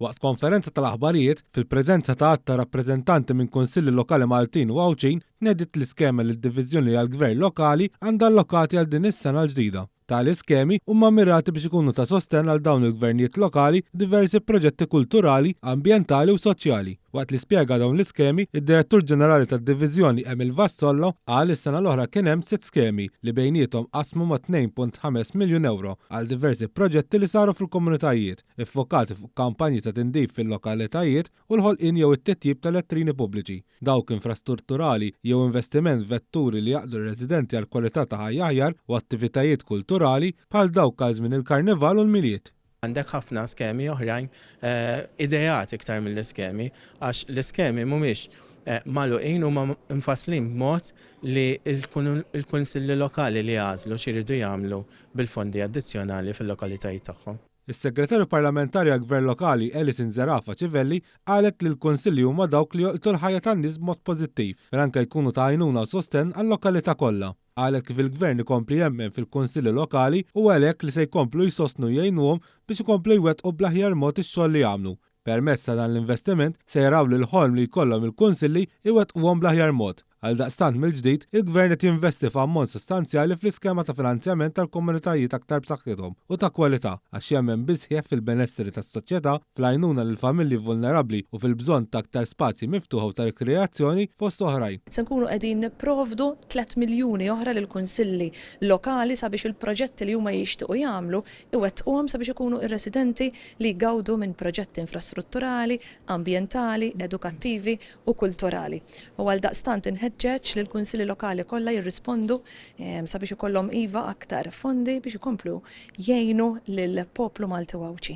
Waqt konferenza tal-aħbarijiet fil-preżenza ta' għatta rappreżentanti minn konsilli lokali Maltin u Għawċin tnedit l-iskema li d-diviżjoni għall-gvern lokali għandha allokati għal din is-sena l-ġdida. Tali iskemi huma mirati biex ikunu ta' sostenn għal dawn il-gvernijiet lokali diversi proġetti kulturali, ambjentali u soċjali. Waqt li spjega dawn l-iskemi, id-Direttur Ġenerali tad-Diviżjoni Emil Vassollo qal is-sena l-oħra kien hemm 6 skemi li bejniethom qasmu ma' 2.5 miljun euro għal diversi proġetti li saru fil-komunitajiet, iffokati fuq kampanji ta' tindif fil-lokalitajiet u l-ħolqien jew it-titjib tal-lettrini pubbliċi. Dawk infrastrutturali jew investiment vetturi li jaqdu r-residenti għal kwalità ta' ħajja aħjar u attivitajiet kulturali bħal dawk għal żmien il-karnival u l-miliet. Għandek ħafna skemi oħrajn idejat iktar mill-iskemi, għax l-iskemi mhumiex magħluqin huma mfasslin b'mod li l-kunsilli lokali li għażlu x'iridu jagħmlu bil-fondi addizzjonali fil-lokalitajiet tagħhom. Is-Segretarju Parlamentari għall-Gvern Lokali Alison Zerafa Ċivelli qalet li l-Kunsilli huma dawk li joqtu l-ħajja tan-nies b'mod pożittiv, anke jkunu ta' għajnuna u sostenn għall-lokalità kollha. Qalet kif il-Gvern ikompli jemmen fil-Kunsilli Lokali u għalhekk li se jkomplu jsostnu jgħinuhom biex ikomplu jwettqu bl-aħjar mod ix-xogħol li jagħmlu. Permezz ta' dan l-investiment se jaraw li l-ħolm li jkollhom il-Kunsilli iwettquhom bl-aħjar mod. Għaldaqstant mill-ġdid, il-Gvern qed jinvesti f'ammont sostanzjali fl-iskema ta' finanzjament tal-komunitajiet aktar b'saħħithom u ta' kwalità għax jemmen bisħieħ fil-benesseri tas-soċjetà, fl-għajnuna lil familji vulnerabbli u fil-bżonn ta' aktar spazji miftuħa u ta' rikreazzjoni fost oħrajn. Se nkunu qegħdin nipprovdu 3 miljuni oħra lil kunsilli lokali sabiex il-proġetti li huma jixtiequ jagħmlu iwettquhom sabiex ikunu ir-residenti li jgawdu minn proġetti infrastrutturali, ambjentali, edukattivi u kulturali. U għaldaqstant ġeċ li l-kunsilli lokali kollha jirrispondu sabiex ikollhom iva aktar fondi biex ikomplu jgħinu lill-poplu Malti u Għawċi.